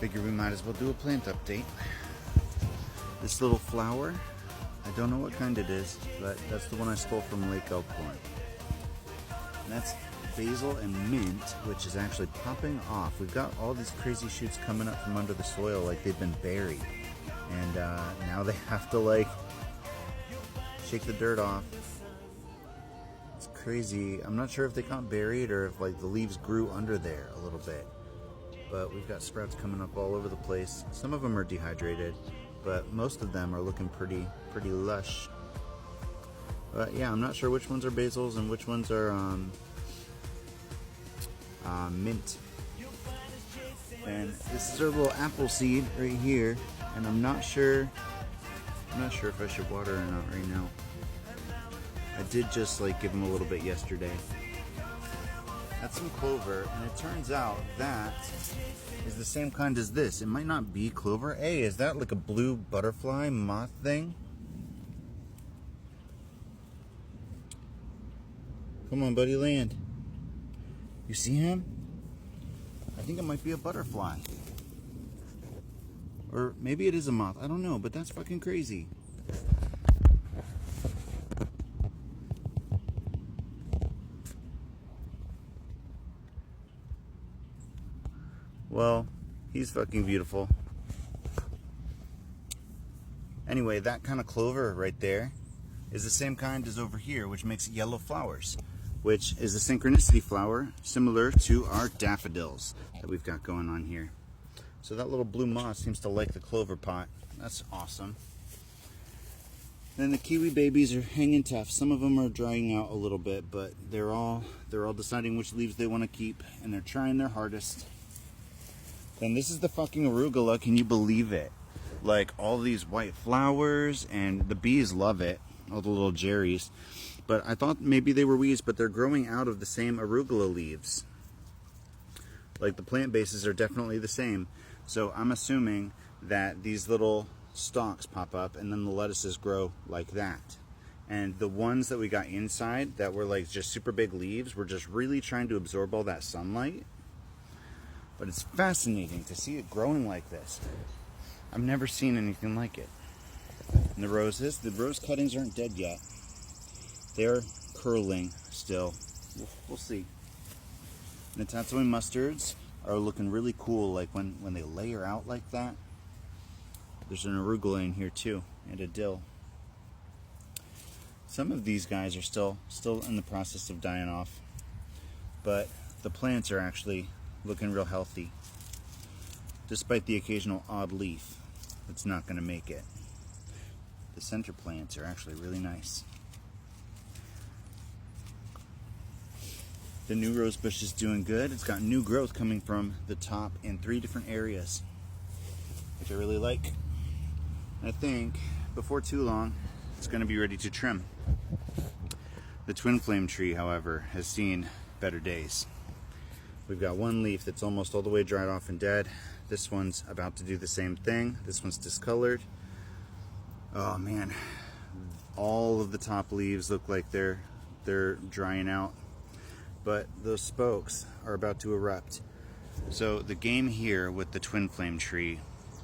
Figure we might as well do a plant update. This little flower, I don't know what kind it is, but that's the one I stole from Lake Elkhorn. And that's basil and mint, which is actually popping off. We've got all these crazy shoots coming up from under the soil like they've been buried. And now they have to like shake the dirt off. It's crazy. I'm not sure if they got buried or if like the leaves grew under there a little bit. But we've got sprouts coming up all over the place. Some of them are dehydrated, but most of them are looking pretty lush. But yeah, I'm not sure which ones are basils and which ones are mint. And this is our little apple seed right here, and I'm not sure if I should water or not right now. I did just like give them a little bit yesterday. That's some clover, and it turns out that is the same kind as this. It might not be clover. Hey, is that like a blue butterfly moth thing? Come on, buddy, land. You see him? I think it might be a butterfly. Or maybe it is a moth. I don't know, but that's fucking crazy. Well, he's fucking beautiful. Anyway, that kind of clover right there is the same kind as over here, which makes yellow flowers, which is a synchronicity flower similar to our daffodils that we've got going on here. So that little blue moth seems to like the clover pot. That's awesome. Then the kiwi babies are hanging tough. Some of them are drying out a little bit, but they're all deciding which leaves they want to keep, and they're trying their hardest. Then this is the fucking arugula. Can you believe it? Like all these white flowers, and the bees love it. All the little jerries. But I thought maybe they were weeds, but they're growing out of the same arugula leaves. Like the plant bases are definitely the same. So I'm assuming that these little stalks pop up and then the lettuces grow like that. And the ones that we got inside that were like just super big leaves were just really trying to absorb all that sunlight. But it's fascinating to see it growing like this. I've never seen anything like it. And the roses, the rose cuttings aren't dead yet. They're curling still. We'll see. And the tatsumi mustards are looking really cool, like when they layer out like that. There's an arugula in here too, and a dill. Some of these guys are still in the process of dying off, but the plants are actually looking real healthy, despite the occasional odd leaf that's not going to make it. The center plants are actually really nice. The new rose bush is doing good. It's got new growth coming from the top in 3 different areas, which I really like. I think before too long, it's going to be ready to trim. The twin flame tree, however, has seen better days. We've got one leaf that's almost all the way dried off and dead. This one's about to do the same thing. This one's discolored. Oh man, all of the top leaves look like they're drying out, but those spokes are about to erupt. So the game here with the twin flame tree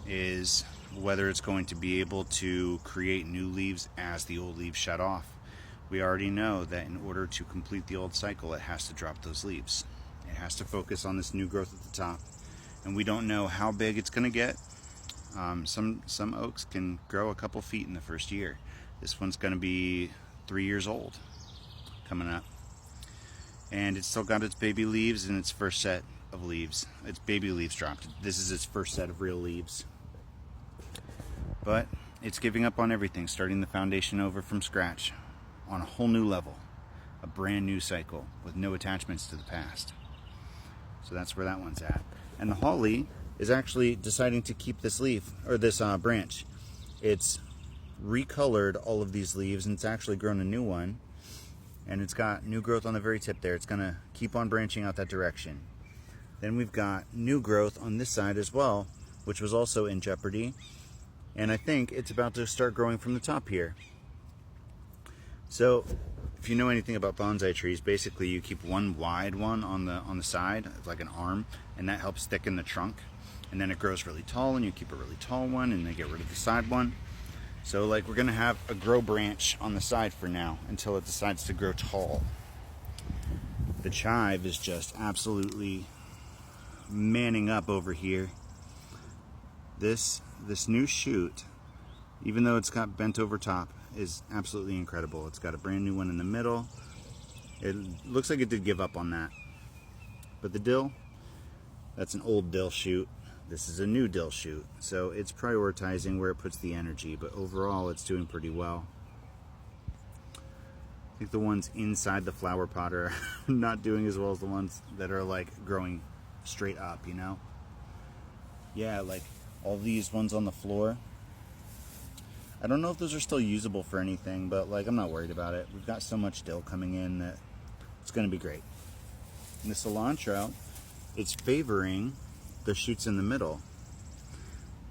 is whether it's going to be able to create new leaves as the old leaves shut off. We already know that in order to complete the old cycle, it has to drop those leaves. It has to focus on this new growth at the top, and we don't know how big it's going to get. Some oaks can grow a couple feet in the first year. This one's going to be 3 years old coming up, and it's still got its baby leaves and its first set of leaves. Its baby leaves dropped. This is its first set of real leaves, but it's giving up on everything, starting the foundation over from scratch on a whole new level, a brand new cycle with no attachments to the past. So that's where that one's at. And the holly is actually deciding to keep this leaf, or this branch. It's recolored all of these leaves, and it's actually grown a new one, and it's got new growth on the very tip there. It's gonna keep on branching out that direction. Then we've got new growth on this side as well, which was also in jeopardy, and I think it's about to start growing from the top here. So if you know anything about bonsai trees, basically you keep one wide one on the side, like an arm, and that helps thicken the trunk. and then it grows really tall, and you keep a really tall one, and then get rid of the side one. So like we're gonna have a grow branch on the side for now until it decides to grow tall. The chive is just absolutely manning up over here. This new shoot, even though it's got bent over top, is absolutely incredible. It's got a brand new one in the middle. It looks like it did give up on that. But the dill, that's an old dill shoot. This is a new dill shoot. So it's prioritizing where it puts the energy, but overall it's doing pretty well. I think the ones inside the flower pot are not doing as well as the ones that are like growing straight up, you know? Yeah, like all these ones on the floor. I don't know if those are still usable for anything, but like I'm not worried about it. We've got so much dill coming in that it's gonna be great. And the cilantro, it's favoring the shoots in the middle.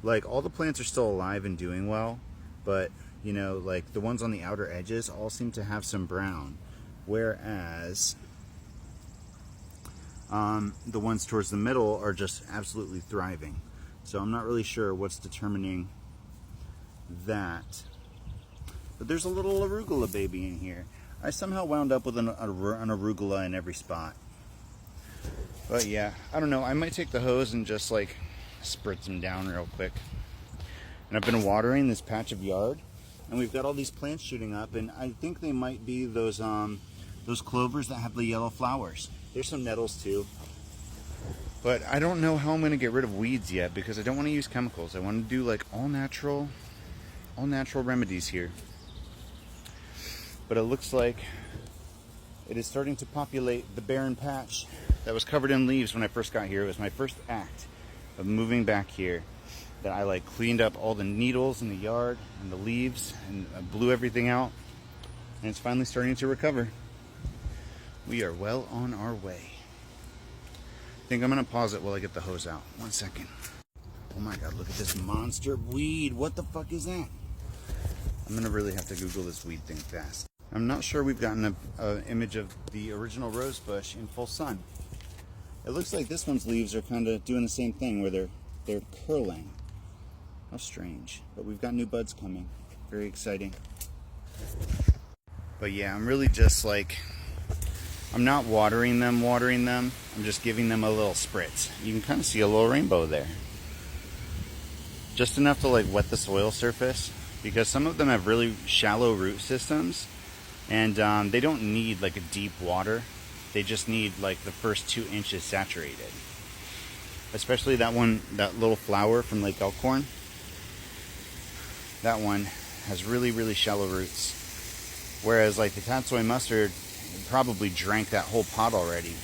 Like all the plants are still alive and doing well, but you know, like the ones on the outer edges all seem to have some brown, whereas the ones towards the middle are just absolutely thriving. So I'm not really sure what's determining that. But there's a little arugula baby in here. I somehow wound up with an arugula in every spot. But yeah, I don't know. I might take the hose and just like spritz them down real quick. And I've been watering this patch of yard, and we've got all these plants shooting up, and I think they might be those clovers that have the yellow flowers. There's some nettles too. But I don't know how I'm going to get rid of weeds yet, because I don't want to use chemicals. I want to do like all natural remedies here. But it looks like it is starting to populate the barren patch that was covered in leaves when I first got here. It was my first act of moving back here, that I like cleaned up all the needles in the yard and the leaves and I blew everything out, and it's finally starting to recover. We are well on our way. I think I'm gonna pause it while I get the hose out. 1 second. Oh my god, look at this monster weed. What the fuck is that? I'm gonna really have to Google this weed thing fast. I'm not sure we've gotten an image of the original rose bush in full sun. It looks like this one's leaves are kind of doing the same thing, where they're curling. How strange. But we've got new buds coming. Very exciting. But yeah, I'm really just like, I'm not watering them. I'm just giving them a little spritz. You can kind of see a little rainbow there. Just enough to like wet the soil surface, because some of them have really shallow root systems, and they don't need like a deep water. They just need like the first 2 inches saturated. Especially that one, that little flower from Lake Elkhorn. That one has really, really shallow roots. Whereas like the tatsoi mustard probably drank that whole pot already.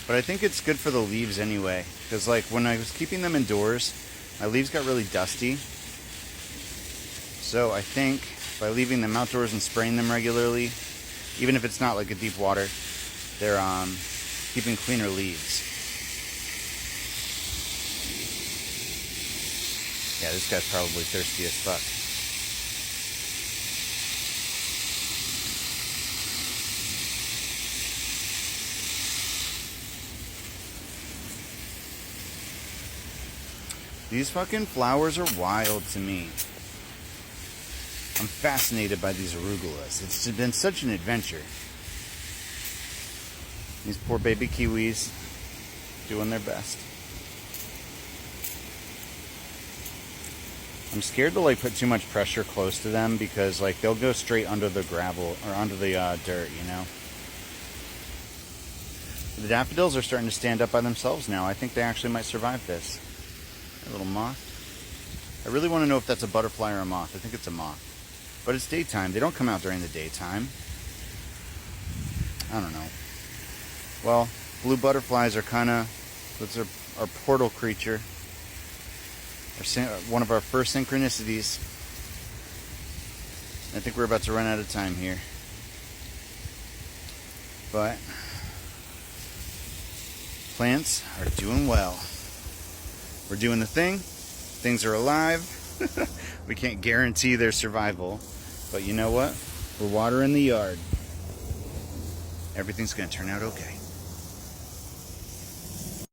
But I think it's good for the leaves anyway, because like when I was keeping them indoors, my leaves got really dusty. So I think by leaving them outdoors and spraying them regularly, even if it's not like a deep water, they're keeping cleaner leaves. Yeah, this guy's probably thirsty as fuck. These fucking flowers are wild to me. I'm fascinated by these arugulas. It's been such an adventure. These poor baby kiwis doing their best. I'm scared to like put too much pressure close to them, because like they'll go straight under the gravel or under the dirt, you know. The daffodils are starting to stand up by themselves now. I think they actually might survive this. A little moth. I really want to know if that's a butterfly or a moth. I think it's a moth. But it's daytime. They don't come out during the daytime. I don't know. Well, blue butterflies are kind of, that's our portal creature. One of our first synchronicities. I think we're about to run out of time here. But plants are doing well. We're doing the thing. Things are alive. We can't guarantee their survival, but you know what? We're watering the yard. Everything's going to turn out okay.